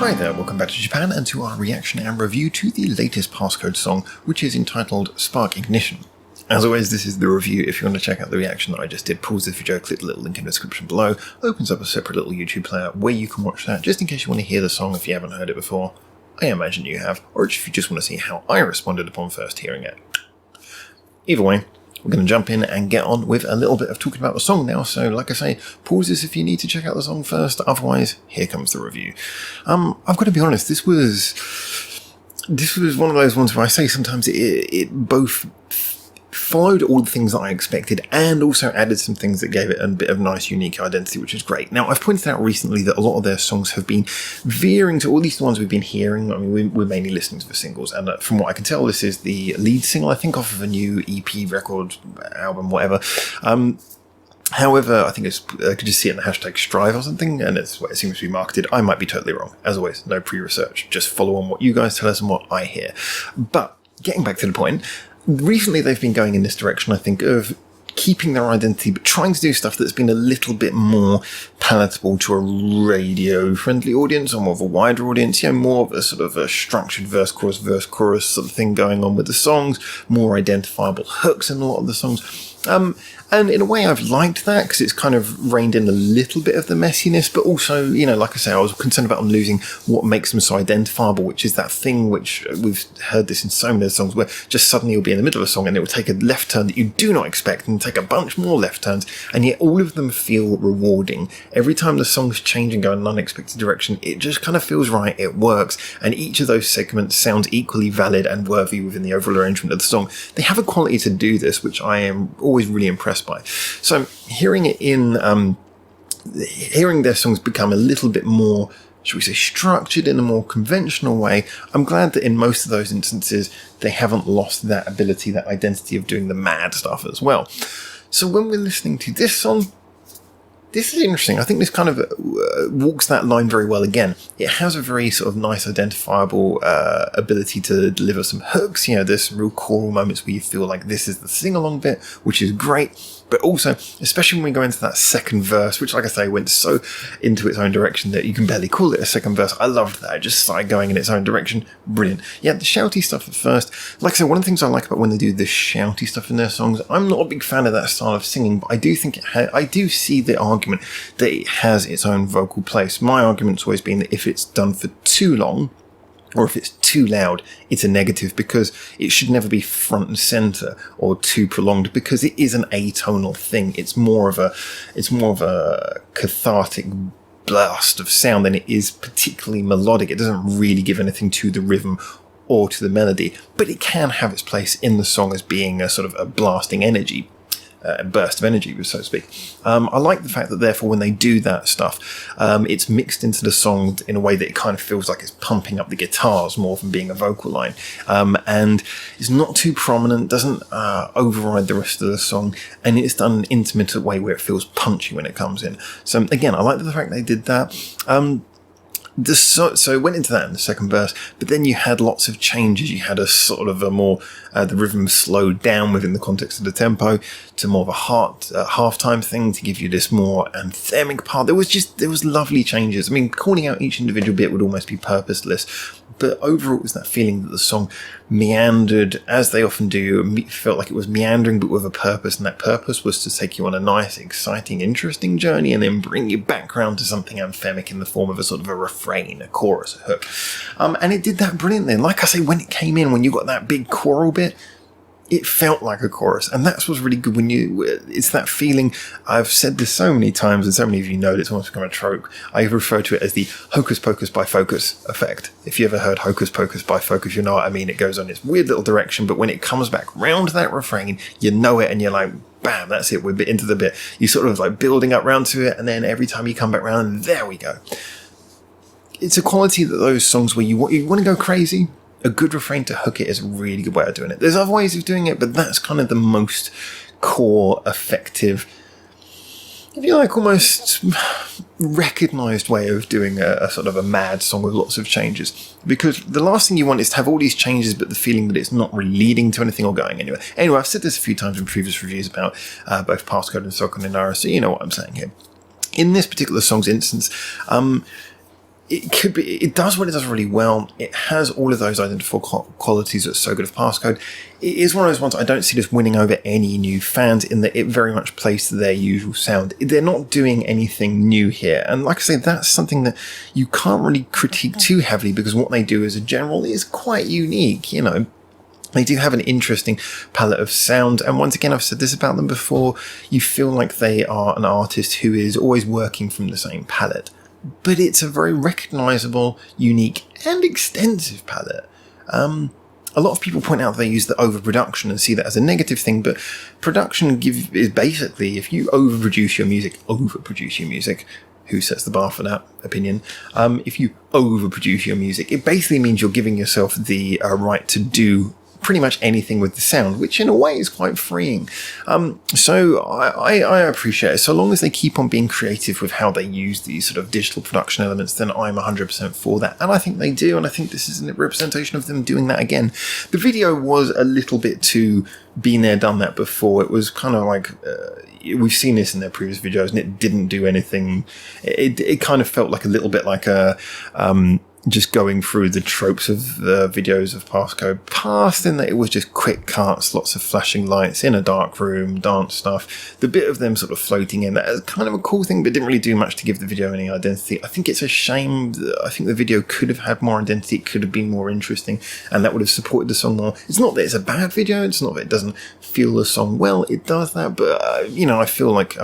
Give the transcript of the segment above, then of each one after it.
Hi there, welcome back to Japan and to our reaction and review to the latest Passcode song, which is entitled Spark Ignition. As always, this is the review. If you want to check out the reaction that I just did, pause this video, click the little link in the description below, opens up a separate little YouTube player where you can watch that, just in case you want to hear the song if you haven't heard it before. I imagine you have, or if you just want to see how I responded upon first hearing it. Either way, we're going to jump in and get on with a little bit of talking about the song now, so like I say, pause this if you need to check out the song first, otherwise, here comes the review. I've got to be honest, this was one of those ones where I say sometimes it both followed all the things that I expected and also added some things that gave it a bit of nice, unique identity, which is great. Now, I've pointed out recently that a lot of their songs have been veering to, or at least the ones we've been hearing. I mean, we're mainly listening to the singles, and from what I can tell, this is the lead single, I think, off of a new EP, record, album, whatever. However, I think I could just see it in the hashtag Strive or something, and it's what it seems to be marketed. I might be totally wrong. As always, no pre-research. Just follow on what you guys tell us and what I hear. But getting back to the point, recently they've been going in this direction, I think, of keeping their identity, but trying to do stuff that's been a little bit more palatable to a radio-friendly audience, or more of a wider audience, more of a sort of a structured verse-chorus sort of thing going on with the songs, more identifiable hooks in a lot of the songs. And in a way I've liked that, because it's kind of reined in a little bit of the messiness, but also, like I say, I was concerned about them losing what makes them so identifiable, which is that thing which we've heard this in so many songs, where just suddenly you'll be in the middle of a song and it will take a left turn that you do not expect and take a bunch more left turns, and yet all of them feel rewarding. Every time the songs change and go in an unexpected direction, it just kind of feels right, it works, and each of those segments sounds equally valid and worthy within the overall arrangement of the song. They have a quality to do this, which I am always really impressed by. So hearing it hearing their songs become a little bit more, should we say, structured in a more conventional way, I'm glad that in most of those instances they haven't lost that ability, that identity of doing the mad stuff as well. So when we're listening to this song, this is interesting. I think this kind of walks that line very well again. It has a very sort of nice, identifiable ability to deliver some hooks. There's some real choral moments where you feel like this is the sing-along bit, which is great. But also, especially when we go into that second verse, which, like I say, went so into its own direction that you can barely call it a second verse. I loved that. It just started going in its own direction. Brilliant. Yeah, the shouty stuff at first. Like I said, one of the things I like about when they do this shouty stuff in their songs, I'm not a big fan of that style of singing, but I do think I do see the argument that it has its own vocal place. My argument's always been that if it's done for too long, or if it's too loud, it's a negative, because it should never be front and center or too prolonged, because it is an atonal thing. It's more of a cathartic blast of sound than it is particularly melodic. It doesn't really give anything to the rhythm or to the melody, but it can have its place in the song as being a sort of a blasting energy. Burst of energy, so to speak. I like the fact that therefore when they do that stuff, it's mixed into the song in a way that it kind of feels like it's pumping up the guitars more than being a vocal line, and it's not too prominent, doesn't override the rest of the song, and it's done in an intermittent way where it feels punchy when it comes in. So again, I like the fact they did that. So it went into that in the second verse, but then you had lots of changes. You had a sort of a more, the rhythm slowed down within the context of the tempo to more of a halftime thing to give you this more anthemic part. There was lovely changes. I mean, calling out each individual bit would almost be purposeless, but overall it was that feeling that the song meandered, as they often do. It felt like it was meandering, but with a purpose, and that purpose was to take you on a nice, exciting, interesting journey and then bring you back around to something anthemic in the form of a sort of a refrain, a chorus, a hook. And it did that brilliantly. And like I say, when it came in, when you got that big choral bit, it felt like a chorus, and that's what's really good when it's that feeling. I've said this so many times, and so many of you know it's almost become a trope. I refer to it as the hocus pocus by focus effect. If you ever heard hocus pocus by focus, you know what I mean. It goes on its weird little direction, but when it comes back round that refrain, you know it, and you're like, bam, that's it, we're into the bit. You sort of like building up round to it, and then every time you come back round, there we go. It's a quality that those songs where you want to go crazy, a good refrain to hook it is a really good way of doing it. There's other ways of doing it, but that's kind of the most core, effective, if you like, almost recognised way of doing a sort of a mad song with lots of changes. Because the last thing you want is to have all these changes, but the feeling that it's not really leading to anything or going anywhere. Anyway, I've said this a few times in previous reviews about both Passcode and Sokon Inara, so you know what I'm saying here. In this particular song's instance, it does what it does really well. It has all of those identifiable qualities that's so good of Passcode. It is one of those ones I don't see this winning over any new fans, in that it very much plays to their usual sound. They're not doing anything new here. And like I say, that's something that you can't really critique too heavily, because what they do as a general is quite unique, you know. They do have an interesting palette of sound, and once again, I've said this about them before, you feel like they are an artist who is always working from the same palette. But it's a very recognisable, unique, and extensive palette. A lot of people point out they use the overproduction and see that as a negative thing, but production is basically, if you overproduce your music, who sets the bar for that opinion? If you overproduce your music, it basically means you're giving yourself the right to do pretty much anything with the sound, which in a way is quite freeing. So I appreciate it. So long as they keep on being creative with how they use these sort of digital production elements, then I'm 100% for that. And I think they do, and I think this is a representation of them doing that again. The video was a little bit too been there, done that before. It was kind of like, we've seen this in their previous videos, and it didn't do anything. It kind of felt like a little bit like a just going through the tropes of the videos of Passcode past, in that it was just quick cuts, lots of flashing lights in a dark room, dance stuff. The bit of them sort of floating in, that is kind of a cool thing, but didn't really do much to give the video any identity. I think it's a shame. I think the video could have had more identity. It could have been more interesting, and that would have supported the song more. It's not that it's a bad video. It's not that it doesn't feel the song well. It does that, but you know, I feel like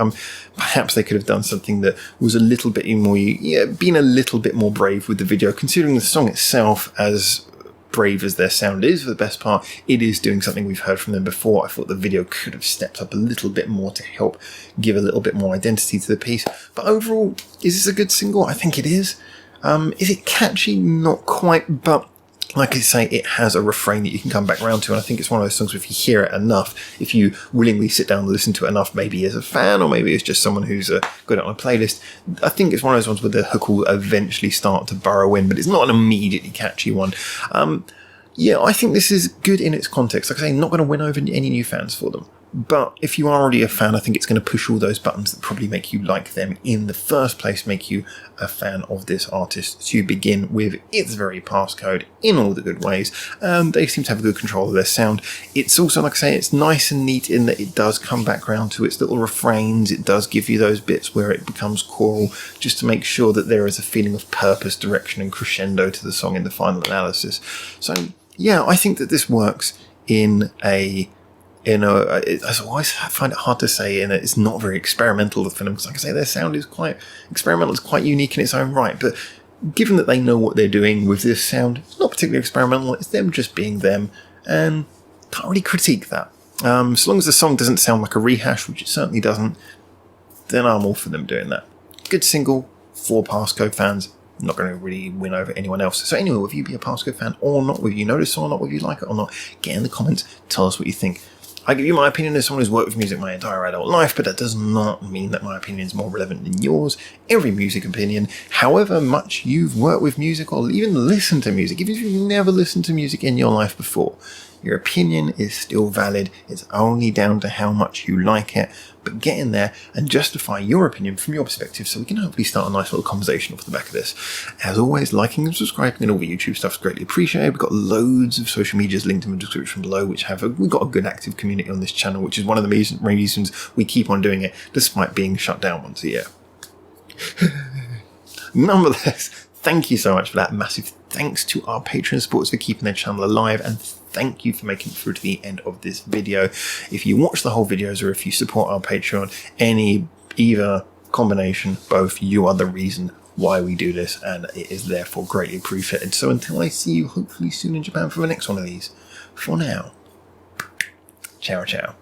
perhaps they could have done something that was a little bit more, been a little bit more brave with the video, considering the song itself, as brave as their sound is for the best part, it is doing something we've heard from them before. I thought the video could have stepped up a little bit more to help give a little bit more identity to the piece. But overall, is this a good single? I think it is. Is it catchy? Not quite, but like I say, it has a refrain that you can come back around to, and I think it's one of those songs where if you hear it enough, if you willingly sit down and listen to it enough, maybe as a fan, or maybe it's just someone who's got it on a playlist, I think it's one of those ones where the hook will eventually start to burrow in, but it's not an immediately catchy one. Yeah, I think this is good in its context. Like I say, not going to win over any new fans for them. But if you are already a fan, I think it's going to push all those buttons that probably make you like them in the first place, make you a fan of this artist to begin with. It's very Passcode in all the good ways. They seem to have a good control of their sound. It's also, like I say, it's nice and neat in that it does come back round to its little refrains. It does give you those bits where it becomes choral, just to make sure that there is a feeling of purpose, direction, and crescendo to the song in the final analysis. So yeah, I think that this works I always find it hard to say, and it's not very experimental for them, because like I say, their sound is quite experimental, it's quite unique in its own right, but given that they know what they're doing with this sound, it's not particularly experimental, it's them just being them, and can't really critique that. So long as the song doesn't sound like a rehash, which it certainly doesn't, then I'm all for them doing that. Good single for Passcode fans. Not going to really win over anyone else. So anyway, whether you be a Passcode fan or not, whether you know this song or not, whether you like it or not, get in the comments, tell us what you think. I give you my opinion as someone who's worked with music my entire adult life, but that does not mean that my opinion is more relevant than yours. Every music opinion, however much you've worked with music or even listened to music, even if you've never listened to music in your life before, your opinion is still valid. It's only down to how much you like it. But get in there and justify your opinion from your perspective, so we can hopefully start a nice little conversation off the back of this. As always, liking and subscribing and all the YouTube stuff is greatly appreciated. We've got loads of social medias linked in the description below, we've got a good active community on this channel, which is one of the main reasons we keep on doing it, despite being shut down once a year. Nonetheless, thank you so much for that. Massive thanks to our Patreon supporters for keeping their channel alive, and thank you for making it through to the end of this video. If you watch the whole videos, or if you support our Patreon, either combination, both, you are the reason why we do this, and it is therefore greatly appreciated. So until I see you hopefully soon in Japan for the next one of these, for now, ciao ciao.